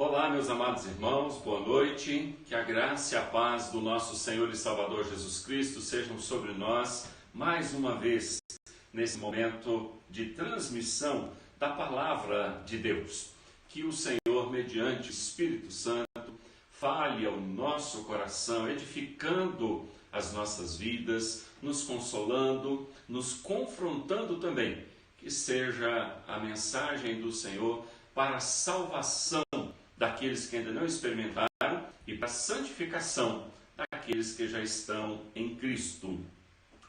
Olá, meus amados irmãos, boa noite. Que a graça e a paz do nosso Senhor e Salvador Jesus Cristo sejam sobre nós mais uma vez nesse momento de transmissão da Palavra de Deus. Que o Senhor, mediante o Espírito Santo, fale ao nosso coração, edificando as nossas vidas, nos consolando, nos confrontando também. Que seja a mensagem do Senhor para a salvação daqueles que ainda não experimentaram e para a santificação daqueles que já estão em Cristo.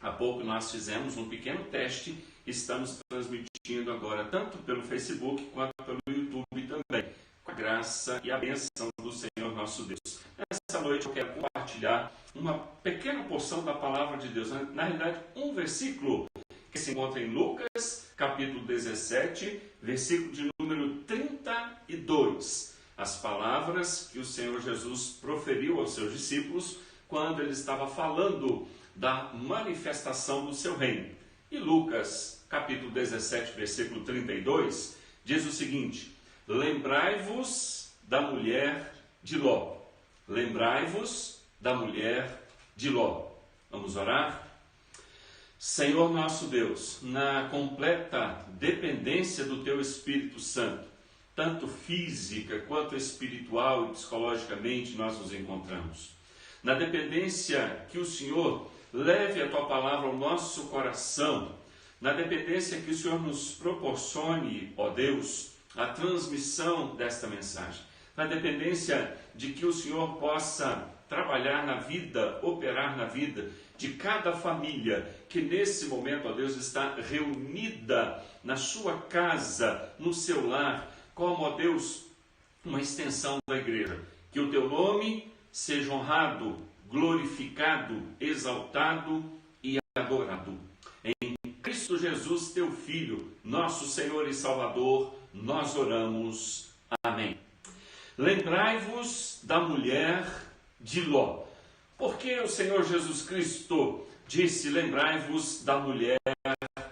Há pouco nós fizemos um pequeno teste, estamos transmitindo agora tanto pelo Facebook quanto pelo YouTube também, com a graça e a bênção do Senhor nosso Deus. Nessa noite eu quero compartilhar uma pequena porção da Palavra de Deus, na realidade um versículo que se encontra em Lucas, capítulo 17, versículo de número 32. As palavras que o Senhor Jesus proferiu aos seus discípulos quando ele estava falando da manifestação do seu reino. E Lucas, capítulo 17, versículo 32, diz o seguinte: lembrai-vos da mulher de Ló. Lembrai-vos da mulher de Ló. Vamos orar? Senhor nosso Deus, na completa dependência do Teu Espírito Santo, tanto física quanto espiritual e psicologicamente nós nos encontramos. Na dependência que o Senhor leve a Tua palavra ao nosso coração, na dependência que o Senhor nos proporcione, ó Deus, a transmissão desta mensagem, na dependência de que o Senhor possa trabalhar na vida, operar na vida de cada família que nesse momento, ó Deus, está reunida na sua casa, no seu lar, como, ó Deus, uma extensão da igreja. Que o Teu nome seja honrado, glorificado, exaltado e adorado. Em Cristo Jesus, Teu Filho, nosso Senhor e Salvador, nós oramos. Amém. Lembrai-vos da mulher de Ló. Porque o Senhor Jesus Cristo disse: lembrai-vos da mulher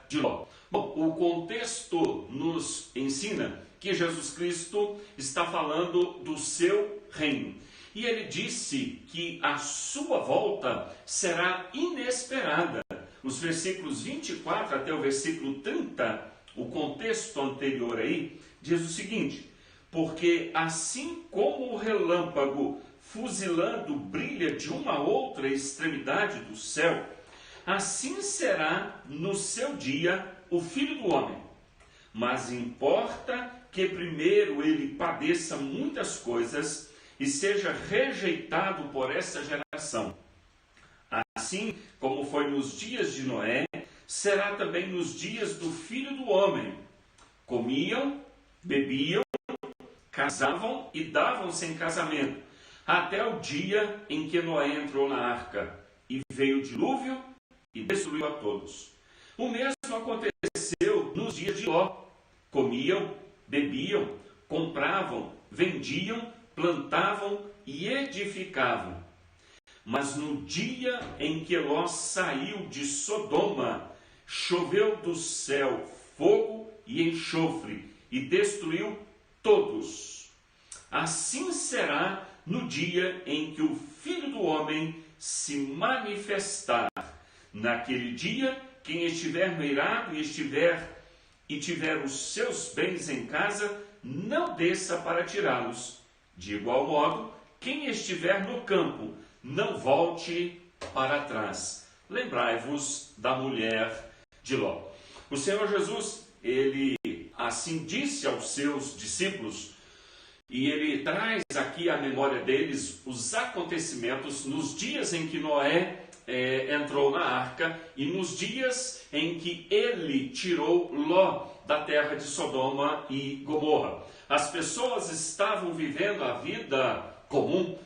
de Ló. Bom, o contexto nos ensina que Jesus Cristo está falando do seu reino. E ele disse que a sua volta será inesperada. Os versículos 24 até o versículo 30, o contexto anterior aí, diz o seguinte: porque assim como o relâmpago fuzilando brilha de uma outra extremidade do céu, assim será no seu dia o Filho do Homem. Mas importa que primeiro ele padeça muitas coisas e seja rejeitado por essa geração. Assim como foi nos dias de Noé, será também nos dias do Filho do Homem. Comiam, bebiam, casavam e davam-se em casamento, até o dia em que Noé entrou na arca, e veio o dilúvio e destruiu a todos. O mesmo aconteceu nos dias de Ló. Comiam, bebiam, compravam, vendiam, plantavam e edificavam. Mas no dia em que Ló saiu de Sodoma, choveu do céu fogo e enxofre, e destruiu todos. Assim será no dia em que o Filho do Homem se manifestar. Naquele dia, quem estiver no eirado e tiver os seus bens em casa, não desça para tirá-los. De igual modo, quem estiver no campo, não volte para trás. Lembrai-vos da mulher de Ló. O Senhor Jesus, ele assim disse aos seus discípulos, e ele traz aqui à memória deles os acontecimentos nos dias em que Noé entrou na arca e nos dias em que ele tirou Ló da terra de Sodoma e Gomorra. As pessoas estavam vivendo a vida comum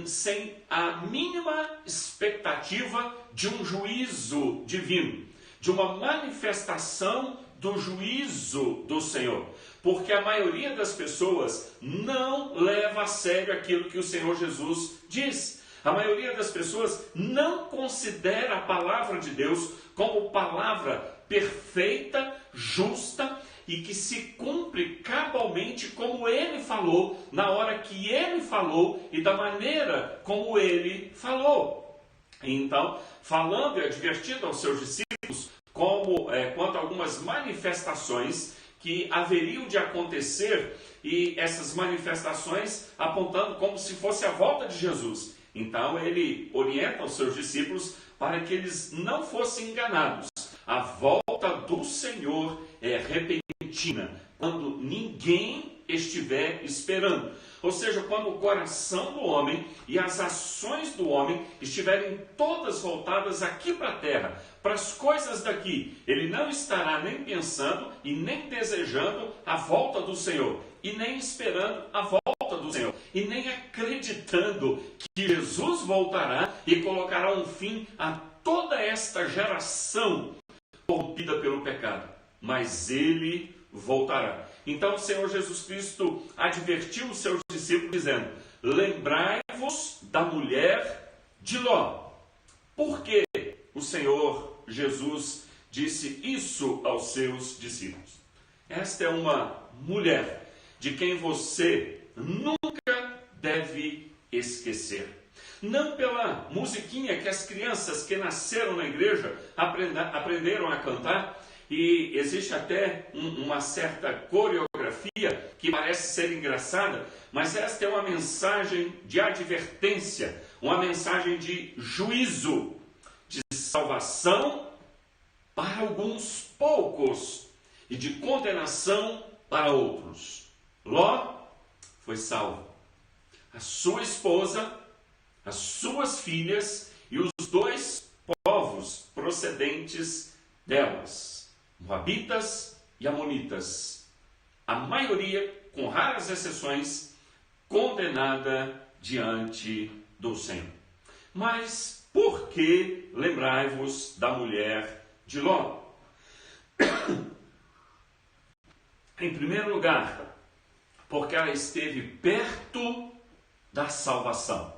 sem a mínima expectativa de um juízo divino, de uma manifestação do juízo do Senhor. Porque a maioria das pessoas não leva a sério aquilo que o Senhor Jesus diz. A maioria das pessoas não considera a palavra de Deus como palavra perfeita, justa e que se cumpre cabalmente como ele falou, na hora que ele falou e da maneira como ele falou. Então, falando e advertindo aos seus discípulos quanto a algumas manifestações que haveriam de acontecer, e essas manifestações apontando como se fosse a volta de Jesus. Então ele orienta os seus discípulos para que eles não fossem enganados. A volta do Senhor é repentina, quando ninguém estiver esperando. Ou seja, quando o coração do homem e as ações do homem estiverem todas voltadas aqui para a terra, para as coisas daqui, ele não estará nem pensando e nem desejando a volta do Senhor, e nem esperando a volta do Senhor, e nem acreditando que Jesus voltará e colocará um fim a toda esta geração corrompida pelo pecado. Mas ele voltará. Então o Senhor Jesus Cristo advertiu os seus discípulos dizendo: lembrai-vos da mulher de Ló. Por que o Senhor Jesus disse isso aos seus discípulos? Esta é uma mulher de quem você nunca deve esquecer. Não pela musiquinha que as crianças que nasceram na igreja aprenderam a cantar, e existe até uma certa coreografia que parece ser engraçada, mas esta é uma mensagem de advertência, uma mensagem de juízo, de salvação para alguns poucos e de condenação para outros. Ló foi salvo. A sua esposa, as suas filhas e os dois povos procedentes delas, moabitas e amonitas, a maioria, com raras exceções, condenada diante do Senhor. Mas por que lembrai-vos da mulher de Ló? Em primeiro lugar, porque ela esteve perto da salvação.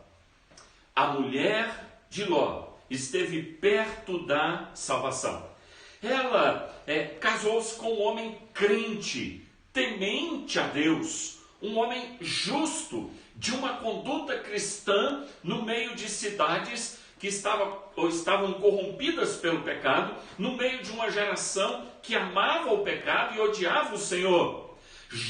A mulher de Ló esteve perto da salvação. Ela casou-se com um homem crente, temente a Deus, um homem justo, de uma conduta cristã no meio de cidades que estavam corrompidas pelo pecado, no meio de uma geração que amava o pecado e odiava o Senhor.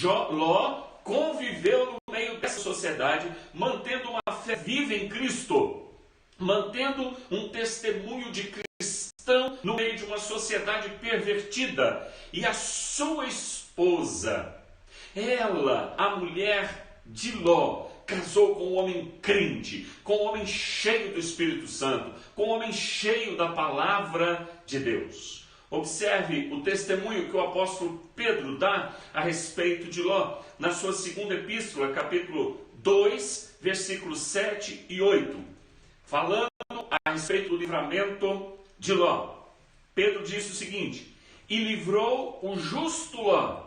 Ló conviveu no meio dessa sociedade, mantendo uma fé viva em Cristo, mantendo um testemunho de cristão no meio de uma sociedade pervertida. E a sua esposa, ela, a mulher de Ló, casou com um homem crente, com um homem cheio do Espírito Santo, com um homem cheio da palavra de Deus. Observe o testemunho que o apóstolo Pedro dá a respeito de Ló, na sua segunda epístola, capítulo 2, versículos 7 e 8. Falando a respeito do livramento de Ló, Pedro disse o seguinte: e livrou o justo Ló,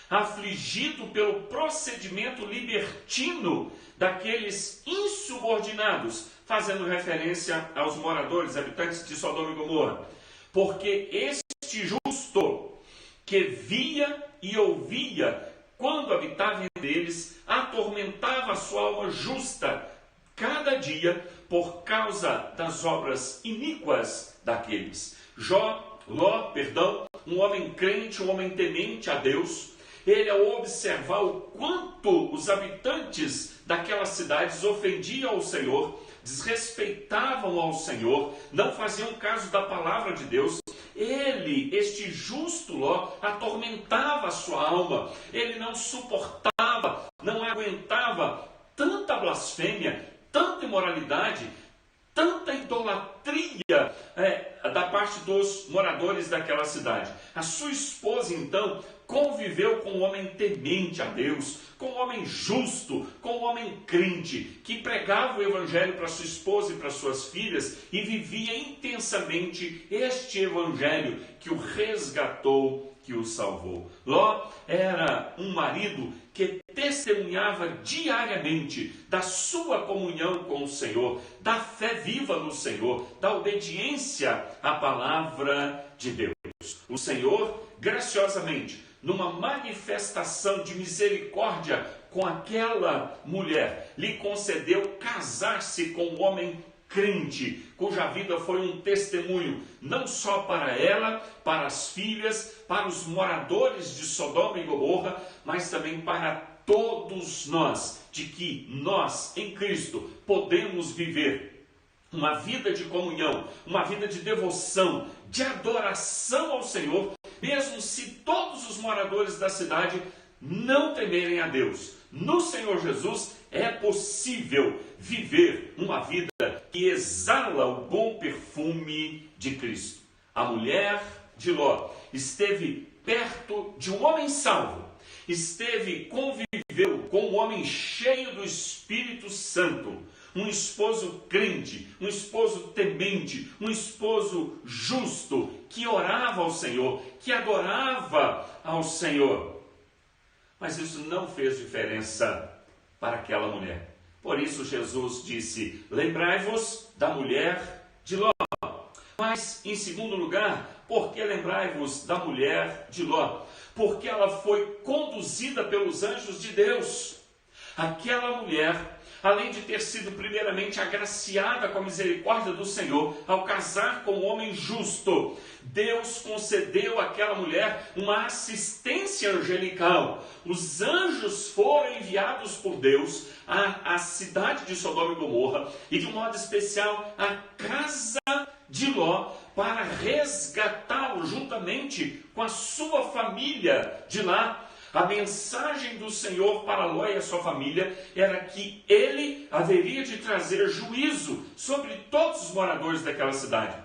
afligido pelo procedimento libertino daqueles insubordinados, fazendo referência aos moradores, habitantes de Sodoma e Gomorra. Porque este justo, que via e ouvia quando habitava entre eles, atormentava a sua alma justa cada dia por causa das obras iníquas daqueles. Ló, um homem crente, um homem temente a Deus, ele, ao observar o quanto os habitantes daquelas cidades ofendiam ao Senhor, desrespeitavam ao Senhor, não faziam caso da palavra de Deus, ele, este justo Ló, atormentava a sua alma. Ele não suportava, não aguentava tanta blasfêmia, tanta imoralidade, tanta idolatria da parte dos moradores daquela cidade. A sua esposa, então, conviveu com um homem temente a Deus, com um homem justo, com um homem crente, que pregava o evangelho para sua esposa e para suas filhas e vivia intensamente este evangelho que o resgatou, que o salvou. Ló era um marido que testemunhava diariamente da sua comunhão com o Senhor, da fé viva no Senhor, da obediência à palavra de Deus. O Senhor, graciosamente, numa manifestação de misericórdia com aquela mulher, lhe concedeu casar-se com um homem crente, cuja vida foi um testemunho, não só para ela, para as filhas, para os moradores de Sodoma e Gomorra, mas também para todos nós, de que nós, em Cristo, podemos viver uma vida de comunhão, uma vida de devoção, de adoração ao Senhor, mesmo se todos os moradores da cidade não temerem a Deus. No Senhor Jesus é possível viver uma vida que exala o bom perfume de Cristo. A mulher de Ló esteve perto de um homem salvo, conviveu com um homem cheio do Espírito Santo, um esposo crente, um esposo temente, um esposo justo, que orava ao Senhor, que adorava ao Senhor. Mas isso não fez diferença para aquela mulher. Por isso Jesus disse: lembrai-vos da mulher de Ló. Mas, em segundo lugar, por que lembrai-vos da mulher de Ló? Porque ela foi conduzida pelos anjos de Deus. Aquela mulher, além de ter sido primeiramente agraciada com a misericórdia do Senhor, ao casar com um homem justo, Deus concedeu àquela mulher uma assistência angelical. Os anjos foram enviados por Deus à cidade de Sodoma e Gomorra, e de um modo especial à casa de Ló, para resgatá-lo juntamente com a sua família de lá. A mensagem do Senhor para Ló e a sua família era que ele haveria de trazer juízo sobre todos os moradores daquela cidade.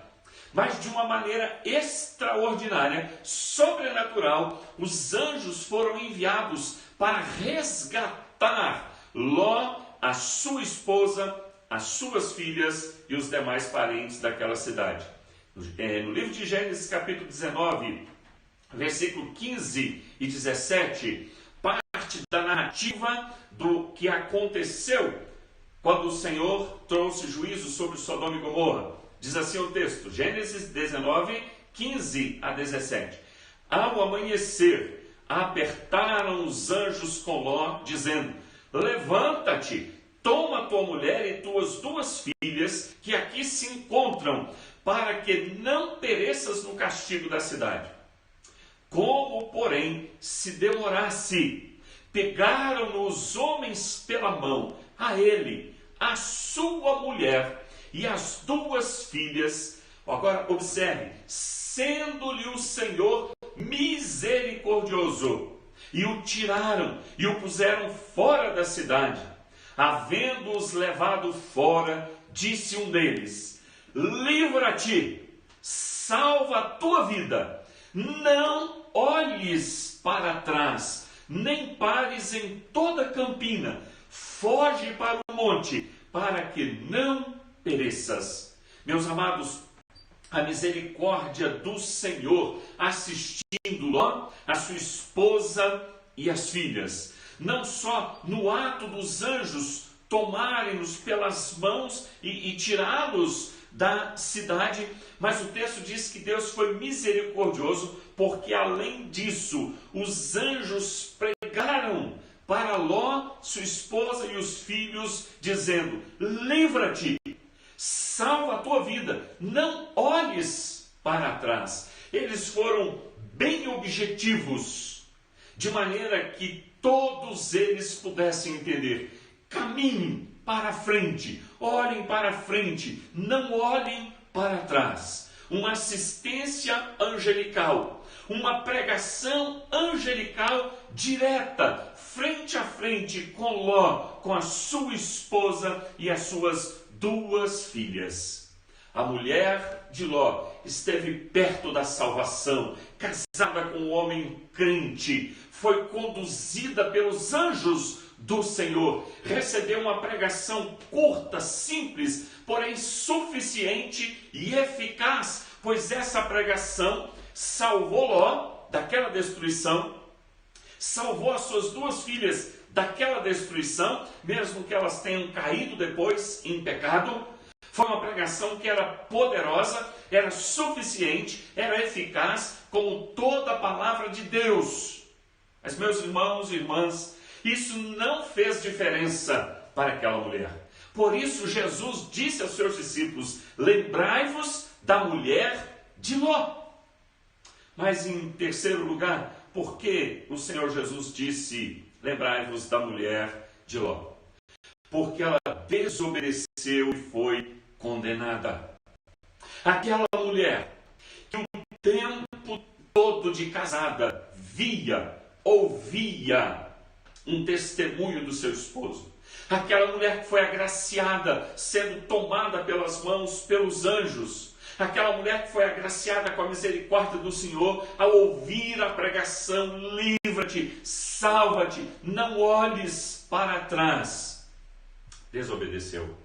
Mas de uma maneira extraordinária, sobrenatural, os anjos foram enviados para resgatar Ló, a sua esposa, as suas filhas e os demais parentes daquela cidade. No livro de Gênesis, capítulo 19, versículo 15 e 17, parte da narrativa do que aconteceu quando o Senhor trouxe juízo sobre Sodoma e Gomorra. Diz assim o texto, Gênesis 19, 15 a 17. Ao amanhecer, apertaram os anjos com Ló, dizendo: levanta-te, toma tua mulher e tuas duas filhas, que aqui se encontram, para que não pereças no castigo da cidade. Como, porém, se demorasse, pegaram os homens pela mão, a ele, a sua mulher e as duas filhas. Agora, observe, sendo-lhe o Senhor misericordioso, e o tiraram e o puseram fora da cidade. Havendo-os levado fora, disse um deles: livra-te, salva a tua vida, não olhes para trás, nem pares em toda a campina, foge para o monte, para que não pereças. Meus amados, a misericórdia do Senhor assistindo Ló, a sua esposa e as filhas, não só no ato dos anjos tomarem-nos pelas mãos e tirá-los da cidade, mas o texto diz que Deus foi misericordioso, porque além disso, os anjos pregaram para Ló, sua esposa e os filhos, dizendo: livra-te, salva a tua vida, não olhes para trás. Eles foram bem objetivos, de maneira que todos eles pudessem entender. Caminhem para frente, olhem para frente, não olhem para trás. Uma assistência angelical, uma pregação angelical direta, frente a frente com Ló, com a sua esposa e as suas duas filhas. A mulher de Ló esteve perto da salvação, casada com um homem crente, foi conduzida pelos anjos do Senhor, recebeu uma pregação curta, simples, porém suficiente e eficaz, pois essa pregação salvou Ló daquela destruição, salvou as suas duas filhas daquela destruição, mesmo que elas tenham caído depois em pecado. Foi uma pregação que era poderosa, era suficiente, era eficaz, como toda a palavra de Deus. Mas, meus irmãos e irmãs, isso não fez diferença para aquela mulher. Por isso, Jesus disse aos seus discípulos: lembrai-vos da mulher de Ló. Mas, em terceiro lugar, por que o Senhor Jesus disse: lembrai-vos da mulher de Ló? Porque ela desobedeceu e foi condenada. Aquela mulher que o tempo todo de casada ouvia um testemunho do seu esposo. Aquela mulher que foi agraciada, sendo tomada pelas mãos pelos anjos. Aquela mulher que foi agraciada com a misericórdia do Senhor ao ouvir a pregação: livra-te, salva-te, não olhes para trás. Desobedeceu.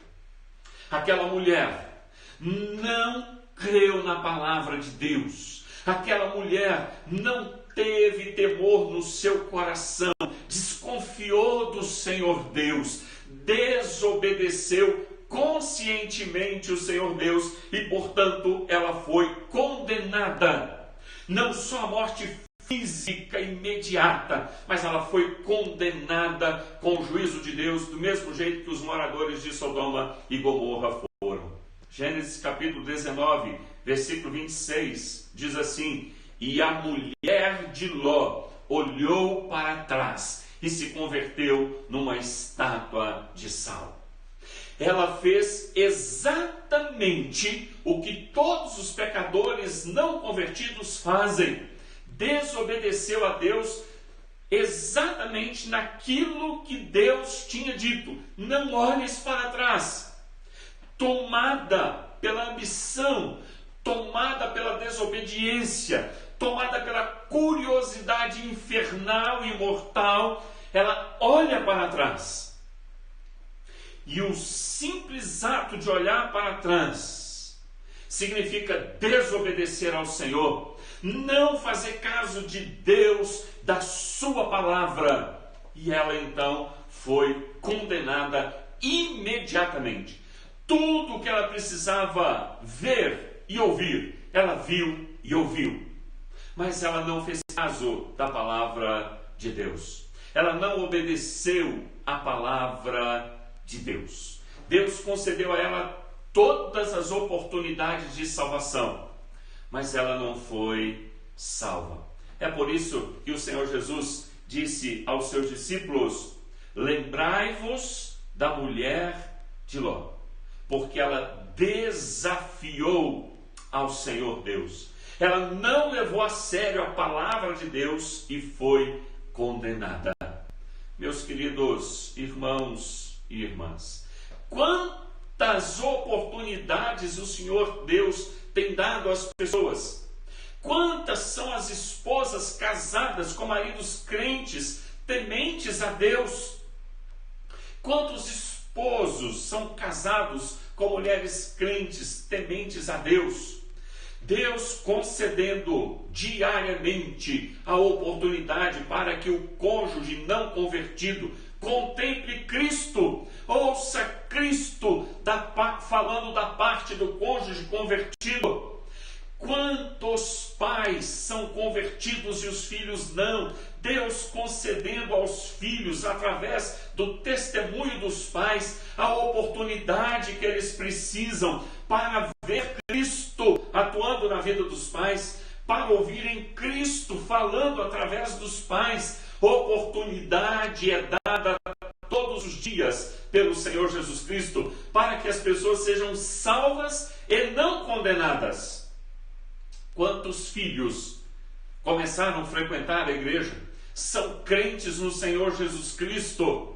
Aquela mulher não creu na palavra de Deus. Aquela mulher não teve temor no seu coração, desconfiou do Senhor Deus, desobedeceu conscientemente o Senhor Deus e, portanto, ela foi condenada. Não só a morte física imediata, mas ela foi condenada com o juízo de Deus, do mesmo jeito que os moradores de Sodoma e Gomorra foram. Gênesis capítulo 19, versículo 26, diz assim: e a mulher de Ló olhou para trás e se converteu numa estátua de sal. Ela fez exatamente o que todos os pecadores não convertidos fazem. Desobedeceu a Deus exatamente naquilo que Deus tinha dito: não olhes para trás. Tomada pela ambição, tomada pela desobediência, tomada pela curiosidade infernal e mortal, ela olha para trás. E o simples ato de olhar para trás significa desobedecer ao Senhor, não fazer caso de Deus, da sua palavra. E ela então foi condenada imediatamente. Tudo o que ela precisava ver e ouvir, ela viu e ouviu. Mas ela não fez caso da palavra de Deus. Ela não obedeceu à palavra de Deus. Deus concedeu a ela todas as oportunidades de salvação, mas ela não foi salva. É por isso que o Senhor Jesus disse aos seus discípulos: lembrai-vos da mulher de Ló, porque ela desafiou ao Senhor Deus. Ela não levou a sério a palavra de Deus e foi condenada. Meus queridos irmãos e irmãs, quantas oportunidades o Senhor Deus tem dado às pessoas? Quantas são as esposas casadas com maridos crentes, tementes a Deus? Quantos esposos são casados com mulheres crentes, tementes a Deus? Deus concedendo diariamente a oportunidade para que o cônjuge não convertido contemple Cristo, ouça Cristo falando da parte do cônjuge convertido. Quantos pais são convertidos e os filhos não? Deus concedendo aos filhos, através do testemunho dos pais, a oportunidade que eles precisam para ver Cristo atuando na vida dos pais, para ouvirem Cristo falando através dos pais. Oportunidade é dada todos os dias pelo Senhor Jesus Cristo para que as pessoas sejam salvas e não condenadas. Quantos filhos começaram a frequentar a igreja, são crentes no Senhor Jesus Cristo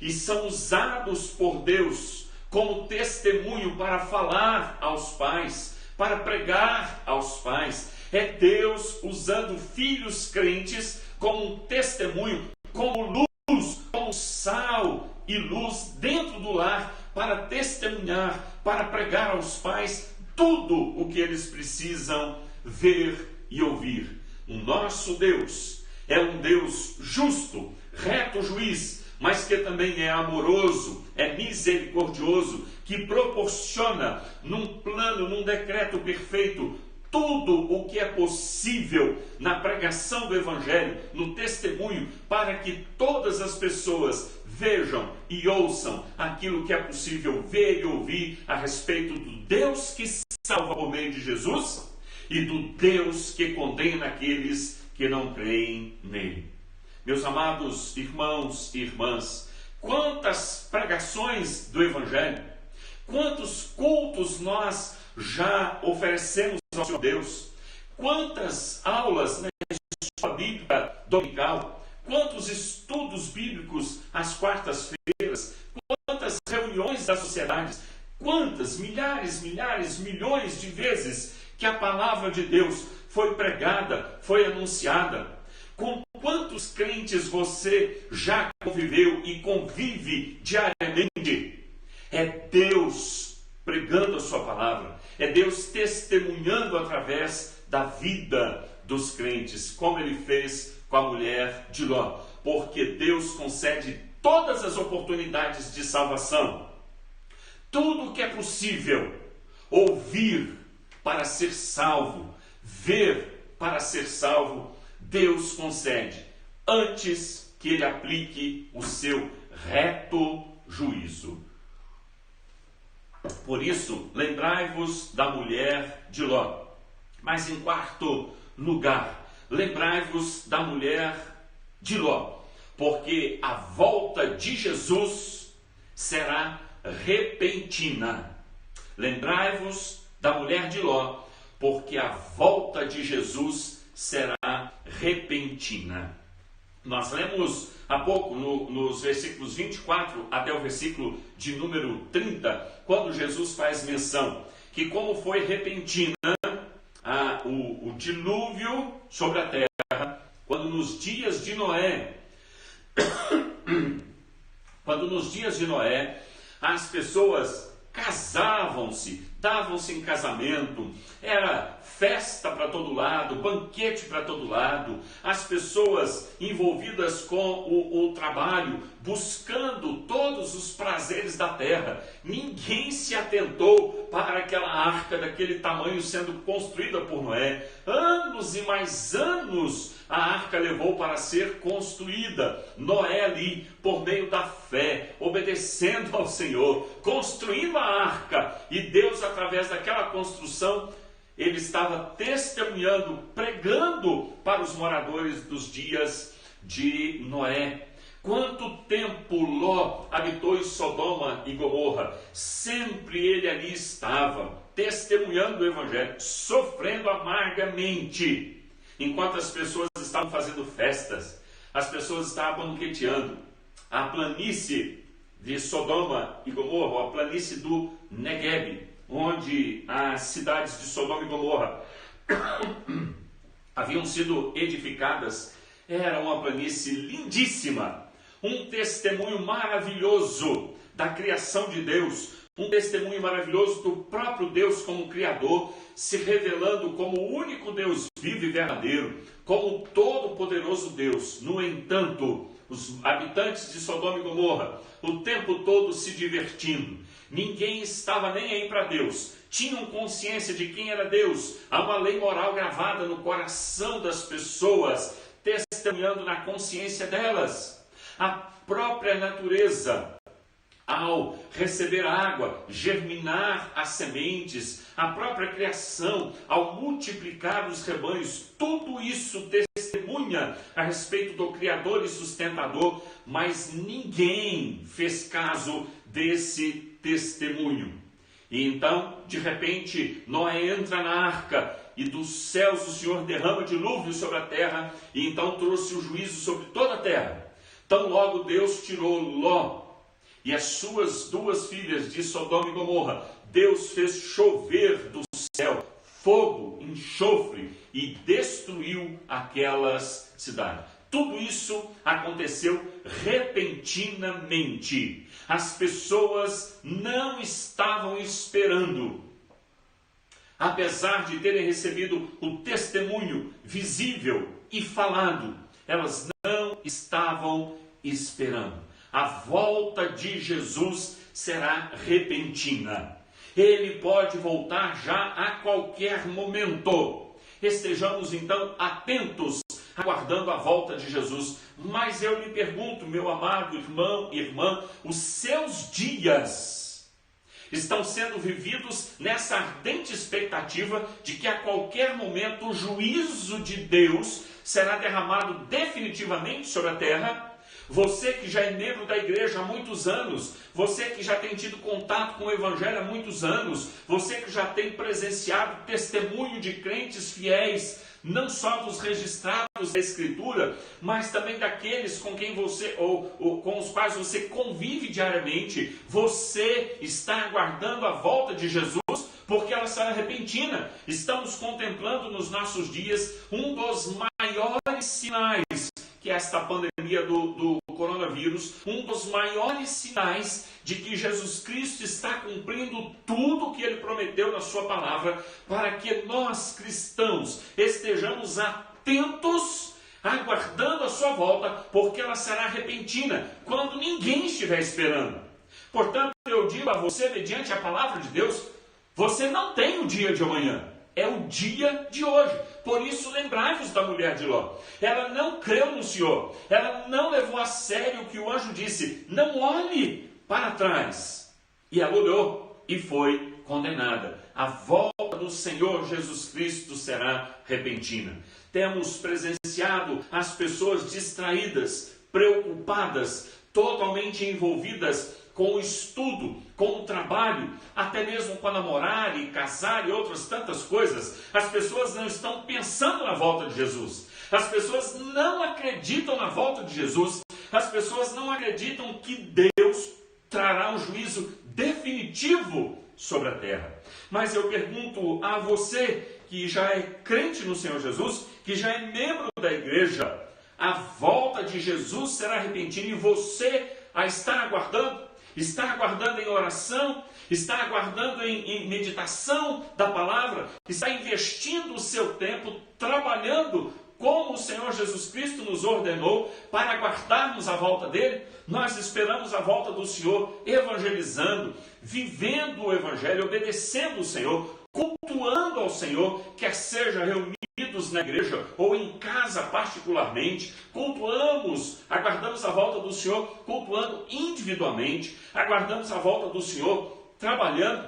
e são usados por Deus como testemunho para falar aos pais, para pregar aos pais. É Deus usando filhos crentes como um testemunho, como luz, como sal e luz dentro do lar, para testemunhar, para pregar aos pais tudo o que eles precisam ver e ouvir. O nosso Deus é um Deus justo, reto juiz, mas que também é amoroso, é misericordioso, que proporciona num plano, num decreto perfeito, tudo o que é possível na pregação do Evangelho, no testemunho, para que todas as pessoas vejam e ouçam aquilo que é possível ver e ouvir a respeito do Deus que salva por meio de Jesus e do Deus que condena aqueles que não creem nele. Meus amados irmãos e irmãs, quantas pregações do Evangelho, quantos cultos nós já oferecemos ao Senhor Deus, quantas aulas na escola bíblica dominical, quantos estudos bíblicos às quartas-feiras, quantas reuniões das sociedades, quantas milhares, milhões de vezes que a palavra de Deus foi pregada, foi anunciada. Com quantos crentes você já conviveu e convive diariamente? É Deus pregando a sua palavra, é Deus testemunhando através da vida dos crentes, como ele fez com a mulher de Ló, porque Deus concede todas as oportunidades de salvação, tudo o que é possível ouvir para ser salvo, ver para ser salvo, Deus concede, antes que ele aplique o seu reto juízo. Por isso, lembrai-vos da mulher de Ló. Mas em quarto lugar, lembrai-vos da mulher de Ló, porque a volta de Jesus será repentina. Lembrai-vos da mulher de Ló, porque a volta de Jesus será repentina. Nós lemos há pouco nos versículos 24 até o versículo de número 30, quando Jesus faz menção que como foi repentina o dilúvio sobre a terra, quando nos dias de Noé, as pessoas casavam-se, davam-se em casamento, era festa para todo lado, banquete para todo lado, as pessoas envolvidas com o trabalho, buscando todos os prazeres da terra. Ninguém se atentou para aquela arca daquele tamanho sendo construída por Noé. Anos e mais anos a arca levou para ser construída. Noé ali, por meio da fé, obedecendo ao Senhor, construindo a arca, e Deus, através daquela construção, ele estava testemunhando, pregando para os moradores dos dias de Noé. Quanto tempo Ló habitou em Sodoma e Gomorra? Sempre ele ali estava, testemunhando o Evangelho, sofrendo amargamente, enquanto as pessoas estavam fazendo festas, as pessoas estavam banqueteando. A planície de Sodoma e Gomorra, ou a planície do Negueb, onde as cidades de Sodoma e Gomorra haviam sido edificadas, era uma planície lindíssima, um testemunho maravilhoso da criação de Deus, um testemunho maravilhoso do próprio Deus como Criador, se revelando como o único Deus vivo e verdadeiro, como todo-poderoso Deus. No entanto, os habitantes de Sodoma e Gomorra, o tempo todo se divertindo, ninguém estava nem aí para Deus, tinham consciência de quem era Deus, há uma lei moral gravada no coração das pessoas, testemunhando na consciência delas. A própria natureza, ao receber água, germinar as sementes, a própria criação, ao multiplicar os rebanhos, tudo isso testemunha a respeito do Criador e Sustentador, mas ninguém fez caso desse testemunho. E então, de repente, Noé entra na arca e dos céus o Senhor derrama dilúvio sobre a terra e então trouxe o juízo sobre toda a terra. Tão logo Deus tirou Ló e as suas duas filhas de Sodoma e Gomorra, Deus fez chover do céu fogo, enxofre e destruiu aquelas cidades. Tudo isso aconteceu repentinamente. As pessoas não estavam esperando. Apesar de terem recebido o testemunho visível e falado, elas não estavam esperando. A volta de Jesus será repentina. Ele pode voltar já a qualquer momento. Estejamos então atentos, aguardando a volta de Jesus. Mas eu lhe pergunto, meu amado irmão e irmã, os seus dias estão sendo vividos nessa ardente expectativa de que a qualquer momento o juízo de Deus será derramado definitivamente sobre a terra? Você que já é membro da igreja há muitos anos, você que já tem tido contato com o Evangelho há muitos anos, você que já tem presenciado testemunho de crentes fiéis, não só dos registrados da Escritura, mas também daqueles com quem você ou com os quais você convive diariamente, você está aguardando a volta de Jesus, porque ela será repentina. Estamos contemplando nos nossos dias um dos maiores sinais que esta pandemia do coronavírus, um dos maiores sinais de que Jesus Cristo está cumprindo tudo o que Ele prometeu na sua palavra, para que nós cristãos estejamos atentos, aguardando a sua volta, porque ela será repentina, quando ninguém estiver esperando. Portanto, eu digo a você, mediante a palavra de Deus, você não tem o dia de amanhã, é o dia de hoje. Por isso, lembrai-vos da mulher de Ló. Ela não creu no Senhor, ela não levou a sério o que o anjo disse: não olhe para trás. E ela olhou e foi condenada. A volta do Senhor Jesus Cristo será repentina. Temos presenciado as pessoas distraídas, preocupadas, totalmente envolvidas com o estudo, com o trabalho, até mesmo com a namorar e casar e outras tantas coisas. As pessoas não estão pensando na volta de Jesus. As pessoas não acreditam na volta de Jesus. As pessoas não acreditam que Deus trará um juízo definitivo sobre a terra. Mas eu pergunto a você que já é crente no Senhor Jesus, que já é membro da igreja, a volta de Jesus será repentina e você a está aguardando? Está aguardando em oração? Está aguardando em meditação da palavra? Está investindo o seu tempo trabalhando como o Senhor Jesus Cristo nos ordenou para aguardarmos a volta dele? Nós esperamos a volta do Senhor evangelizando, vivendo o Evangelho, obedecendo o Senhor, cultuando ao Senhor, quer seja reunidos na igreja ou em casa particularmente. Cultuamos, aguardamos a volta do Senhor cultuando individualmente, aguardamos a volta do Senhor trabalhando,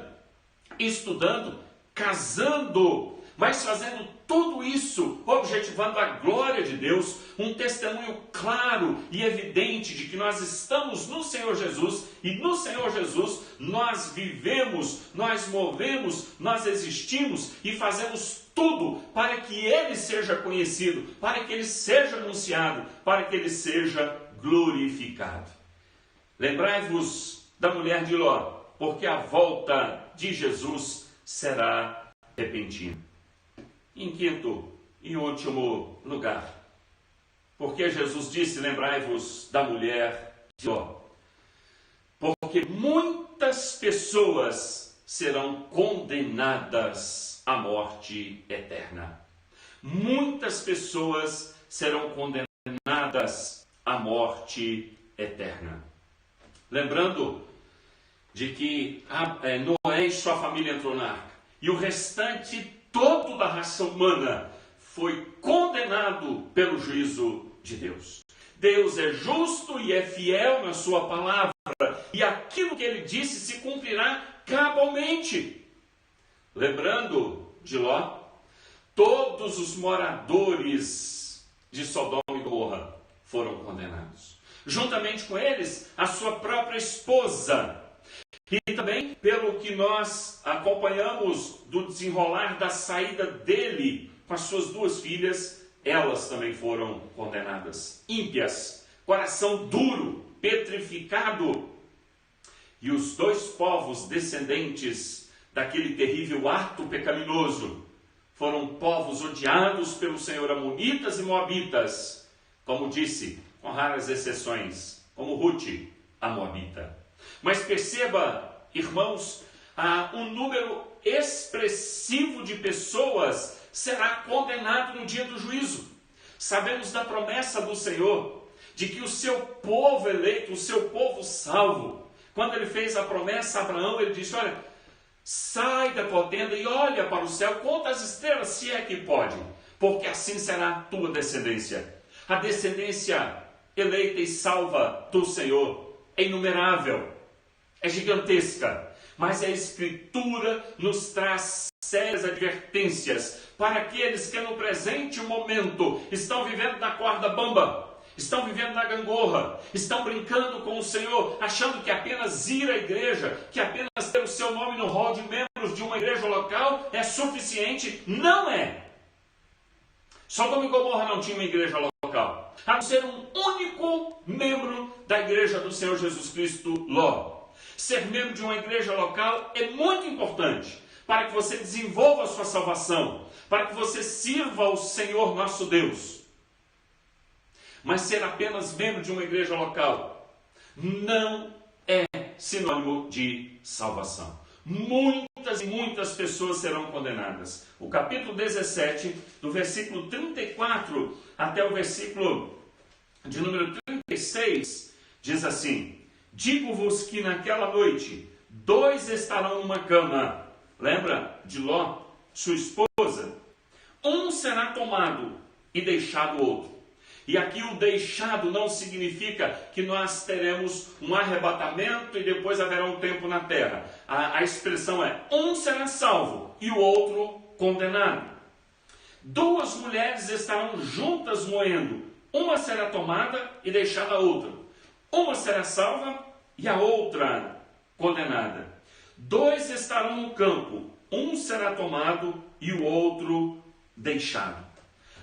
estudando, casando, mas fazendo tudo isso objetivando a glória de Deus, um testemunho claro e evidente de que nós estamos no Senhor Jesus, e no Senhor Jesus nós vivemos, nós movemos, nós existimos e fazemos tudo para que Ele seja conhecido, para que Ele seja anunciado, para que Ele seja glorificado. Lembrai-vos da mulher de Ló, porque a volta de Jesus será repentina. Em quinto e último lugar, porque Jesus disse, lembrai-vos da mulher de Ló, porque muitas pessoas serão condenadas à morte eterna. Muitas pessoas serão condenadas à morte eterna. Lembrando de que Noé e sua família entrou na arca, e o restante todo da raça humana foi condenado pelo juízo de Deus. Deus é justo e é fiel na sua palavra, e aquilo que ele disse se cumprirá cabalmente. Lembrando de Ló, todos os moradores de Sodoma e Gomorra foram condenados. Juntamente com eles, a sua própria esposa. E também, pelo que nós acompanhamos do desenrolar da saída dele com as suas duas filhas, elas também foram condenadas. Ímpias, coração duro, petrificado. E os dois povos descendentes daquele terrível ato pecaminoso foram povos odiados pelo Senhor, amonitas e moabitas, como disse, com raras exceções, como Ruth, a moabita. Mas perceba, irmãos, um número expressivo de pessoas será condenado no dia do juízo. Sabemos da promessa do Senhor, de que o seu povo eleito, o seu povo salvo, quando ele fez a promessa a Abraão, ele disse, olha, sai da tua tenda e olha para o céu, conta as estrelas, se é que pode, porque assim será a tua descendência. A descendência eleita e salva do Senhor é inumerável, é gigantesca, mas a Escritura nos traz sérias advertências para aqueles que no presente momento estão vivendo na corda bamba, estão vivendo na gangorra, estão brincando com o Senhor, achando que apenas ir à igreja, que apenas ter o seu nome no hall de membros de uma igreja local é suficiente. Não é. Sodoma e Gomorra não tinha uma igreja local, a não ser um único membro da igreja do Senhor Jesus Cristo, Ló. Ser membro de uma igreja local é muito importante para que você desenvolva a sua salvação, para que você sirva ao Senhor nosso Deus. Mas ser apenas membro de uma igreja local não é sinônimo de salvação. Muitas e muitas pessoas serão condenadas. O capítulo 17, do versículo 34 até o versículo de número 36, diz assim: digo-vos que naquela noite 2 estarão numa cama. Lembra de Ló, sua esposa? Um será tomado e deixado o outro. E aqui o deixado não significa que nós teremos um arrebatamento e depois haverá um tempo na terra. A expressão é: um será salvo e o outro condenado. 2 mulheres estarão juntas moendo. Uma será tomada e deixada a outra. Uma será salva e a outra condenada. 2 estarão no campo. Um será tomado e o outro deixado.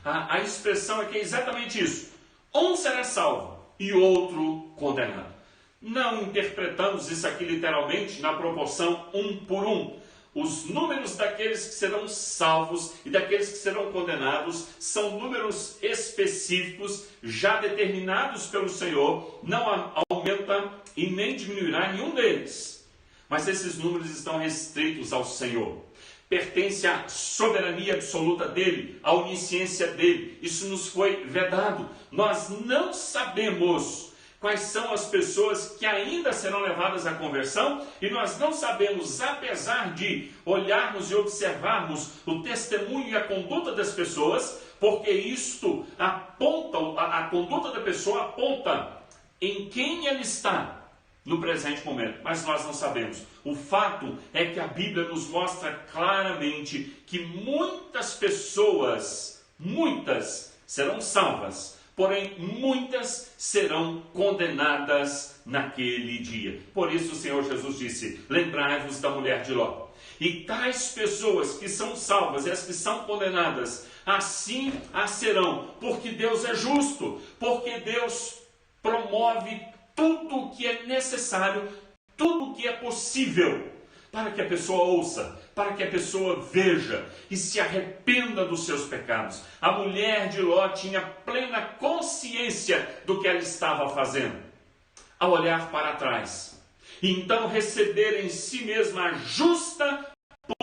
A expressão aqui é exatamente isso. Um será salvo e o outro condenado. Não interpretamos isso aqui literalmente na proporção 1 por 1. Os números daqueles que serão salvos e daqueles que serão condenados são números específicos, já determinados pelo Senhor. Não aumenta e nem diminuirá nenhum deles. Mas esses números estão restritos ao Senhor. Pertence à soberania absoluta dele, à onisciência dele. Isso nos foi vedado. Nós não sabemos quais são as pessoas que ainda serão levadas à conversão, e nós não sabemos, apesar de olharmos e observarmos o testemunho e a conduta das pessoas, porque isto aponta, a conduta da pessoa aponta em quem ela está no presente momento, mas nós não sabemos. O fato é que a Bíblia nos mostra claramente que muitas pessoas, muitas serão salvas, porém muitas serão condenadas naquele dia. Por isso o Senhor Jesus disse: lembrai-vos da mulher de Ló. E tais pessoas que são salvas e as que são condenadas, assim as serão, porque Deus é justo, porque Deus promove tudo o que é necessário, tudo o que é possível, para que a pessoa ouça, para que a pessoa veja e se arrependa dos seus pecados. A mulher de Ló tinha plena consciência do que ela estava fazendo, ao olhar para trás, e então receber em si mesma a justa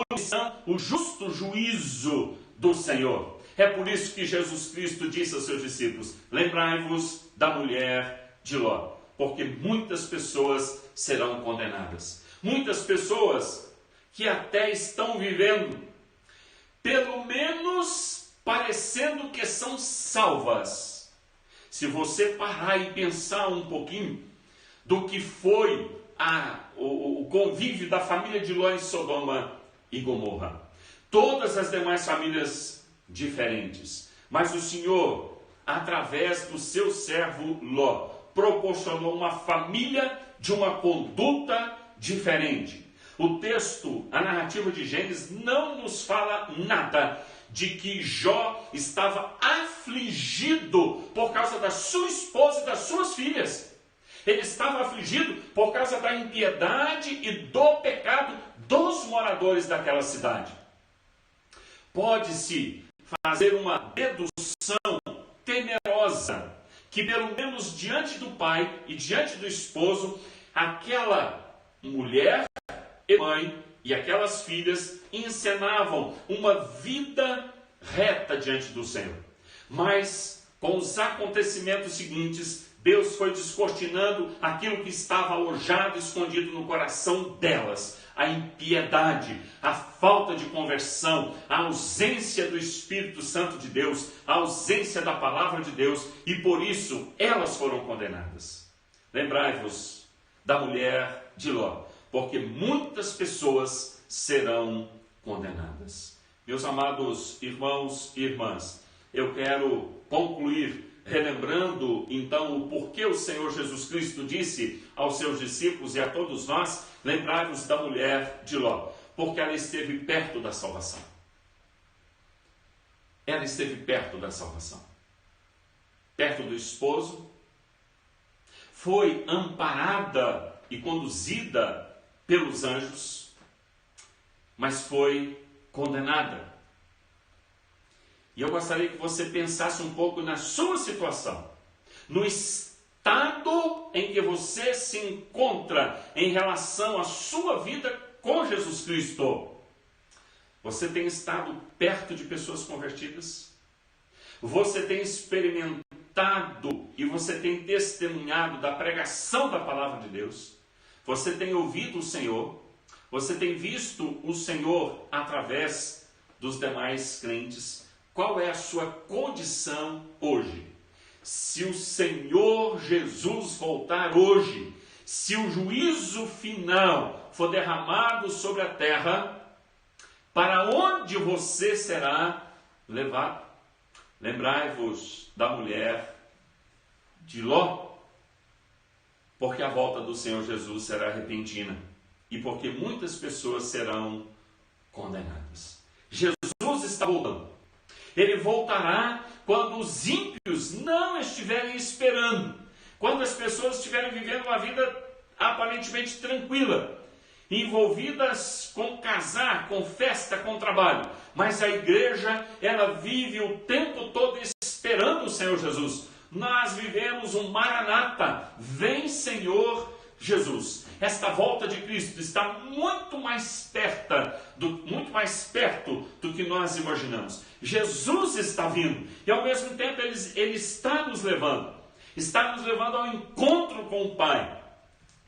punição, o justo juízo do Senhor. É por isso que Jesus Cristo disse aos seus discípulos: lembrai-vos da mulher de Ló. Porque muitas pessoas serão condenadas. Muitas pessoas que até estão vivendo, pelo menos parecendo que são salvas. Se você parar e pensar um pouquinho do que foi o convívio da família de Ló em Sodoma e Gomorra. Todas as demais famílias diferentes. Mas o Senhor, através do seu servo Ló, proporcionou uma família de uma conduta diferente. O texto, a narrativa de Gênesis, não nos fala nada de que Jó estava afligido por causa da sua esposa e das suas filhas. Ele estava afligido por causa da impiedade e do pecado dos moradores daquela cidade. Pode-se fazer uma dedução temerosa que pelo menos diante do pai e diante do esposo, aquela mulher e mãe e aquelas filhas encenavam uma vida reta diante do Senhor. Mas com os acontecimentos seguintes, Deus foi descortinando aquilo que estava alojado, escondido no coração delas. a impiedade, a falta de conversão, a ausência do Espírito Santo de Deus, a ausência da palavra de Deus, e por isso elas foram condenadas. Lembrai-vos da mulher de Ló, porque muitas pessoas serão condenadas. Meus amados irmãos e irmãs, eu quero concluir relembrando então o porquê o Senhor Jesus Cristo disse aos seus discípulos e a todos nós: lembrai-vos da mulher de Ló, porque ela esteve perto da salvação. Ela esteve perto da salvação, perto do esposo, foi amparada e conduzida pelos anjos, mas foi condenada. E eu gostaria que você pensasse um pouco na sua situação, no estado em que você se encontra em relação à sua vida com Jesus Cristo. Você tem estado perto de pessoas convertidas? Você tem experimentado e você tem testemunhado da pregação da palavra de Deus? Você tem ouvido o Senhor? Você tem visto o Senhor através dos demais crentes? Qual é a sua condição hoje? Se o Senhor Jesus voltar hoje, se o juízo final for derramado sobre a terra, para onde você será levado? Lembrai-vos da mulher de Ló, porque a volta do Senhor Jesus será repentina e porque muitas pessoas serão condenadas. Jesus está voltando. Ele voltará quando os ímpios não estiverem esperando, quando as pessoas estiverem vivendo uma vida aparentemente tranquila, envolvidas com casar, com festa, com trabalho. Mas a igreja, ela vive o tempo todo esperando o Senhor Jesus. Nós vivemos um Maranata, vem Senhor Jesus. Esta volta de Cristo está muito mais perto do que nós imaginamos. Jesus está vindo e ao mesmo tempo ele está nos levando ao encontro com o Pai,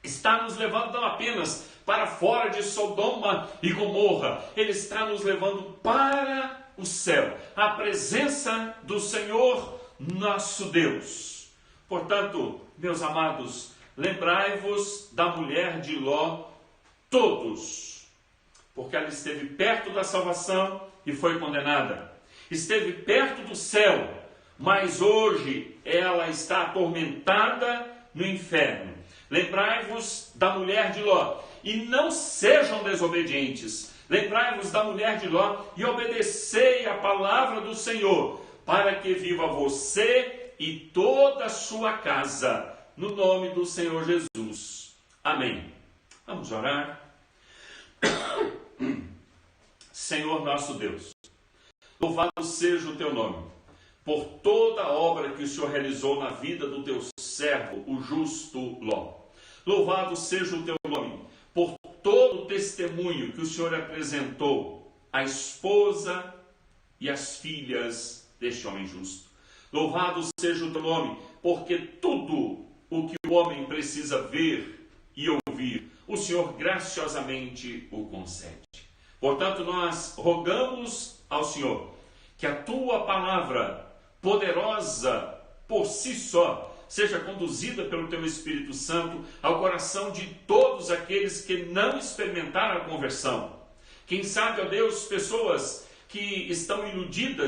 está nos levando não apenas para fora de Sodoma e Gomorra, ele está nos levando para o céu, a presença do Senhor nosso Deus. Portanto, meus amados, lembrai-vos da mulher de Ló, todos, porque ela esteve perto da salvação e foi condenada. Esteve perto do céu, mas hoje ela está atormentada no inferno. Lembrai-vos da mulher de Ló e não sejam desobedientes. Lembrai-vos da mulher de Ló e obedecei a palavra do Senhor, para que viva você e toda a sua casa, no nome do Senhor Jesus. Amém. Vamos orar. Senhor nosso Deus, louvado seja o teu nome, por toda a obra que o Senhor realizou na vida do teu servo, o justo Ló. Louvado seja o teu nome, por todo o testemunho que o Senhor apresentou à esposa e às filhas deste homem justo. Louvado seja o teu nome, porque tudo o que o homem precisa ver e ouvir, o Senhor graciosamente o concede. Portanto, nós rogamos ao Senhor que a tua palavra, poderosa por si só, seja conduzida pelo teu Espírito Santo ao coração de todos aqueles que não experimentaram a conversão. Quem sabe, ó Deus, pessoas que estão iludindo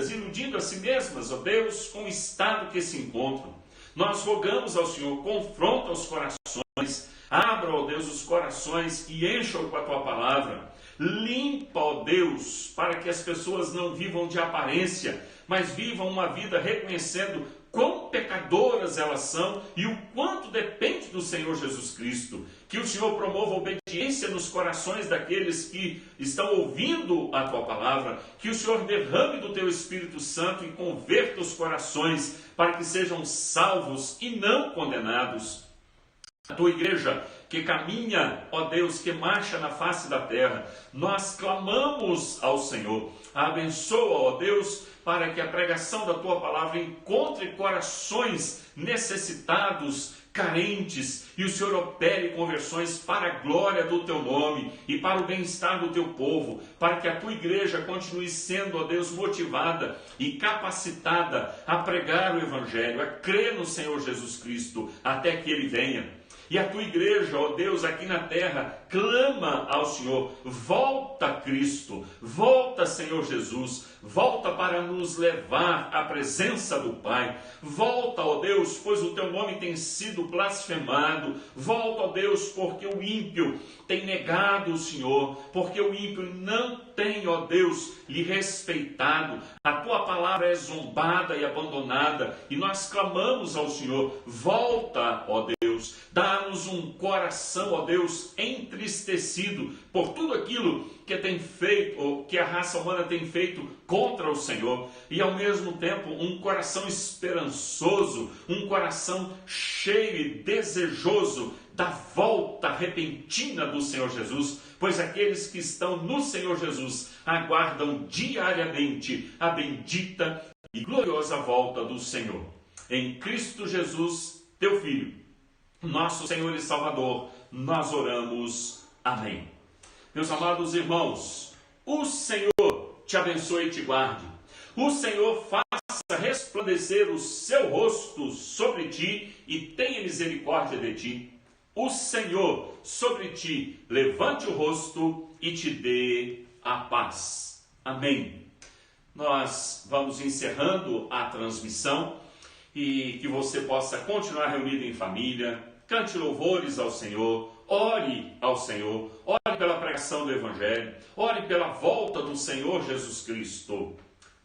a si mesmas, ó Deus, com o estado que se encontram. Nós rogamos ao Senhor, confronta os corações, abra, ó Deus, os corações e encha-o com a tua palavra. Limpa, ó Deus, para que as pessoas não vivam de aparência, mas vivam uma vida reconhecendo quão pecadoras elas são e o quanto depende do Senhor Jesus Cristo. Que o Senhor promova obediência nos corações daqueles que estão ouvindo a tua palavra, que o Senhor derrame do teu Espírito Santo e converta os corações para que sejam salvos e não condenados. A tua igreja que caminha, ó Deus, que marcha na face da terra, nós clamamos ao Senhor. Abençoa, ó Deus, para que a pregação da tua palavra encontre corações necessitados, carentes, e o Senhor opere conversões para a glória do teu nome e para o bem-estar do teu povo, para que a tua igreja continue sendo, ó Deus, motivada e capacitada a pregar o Evangelho, a crer no Senhor Jesus Cristo, até que Ele venha. E a tua igreja, ó Deus, aqui na terra, clama ao Senhor, volta Cristo, volta Senhor Jesus, volta para nos levar à presença do Pai, volta, ó Deus, pois o teu nome tem sido blasfemado, volta, ó Deus, porque o ímpio tem negado o Senhor, porque o ímpio não tem, ó Deus, lhe respeitado, a tua palavra é zombada e abandonada, e nós clamamos ao Senhor, volta, ó Deus, dá-nos um coração, ó Deus, entristecido por tudo aquilo que tem feito, ou que a raça humana tem feito contra o Senhor, e ao mesmo tempo um coração esperançoso, um coração cheio e desejoso da volta repentina do Senhor Jesus, pois aqueles que estão no Senhor Jesus aguardam diariamente a bendita e gloriosa volta do Senhor. Em Cristo Jesus, teu Filho, nosso Senhor e Salvador, nós oramos. Amém. Meus amados irmãos, o Senhor te abençoe e te guarde. O Senhor faça resplandecer o seu rosto sobre ti e tenha misericórdia de ti. O Senhor sobre ti levante o rosto e te dê a paz. Amém. Nós vamos encerrando a transmissão e que você possa continuar reunido em família, cante louvores ao Senhor, ore ao Senhor, ore pela pregação do Evangelho, ore pela volta do Senhor Jesus Cristo.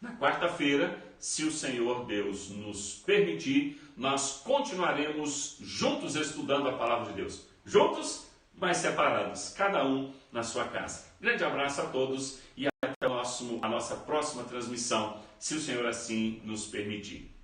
Na quarta-feira, se o Senhor Deus nos permitir, nós continuaremos juntos estudando a palavra de Deus. Juntos, mas separados, cada um na sua casa. Grande abraço a todos e até a nossa próxima transmissão, se o Senhor assim nos permitir.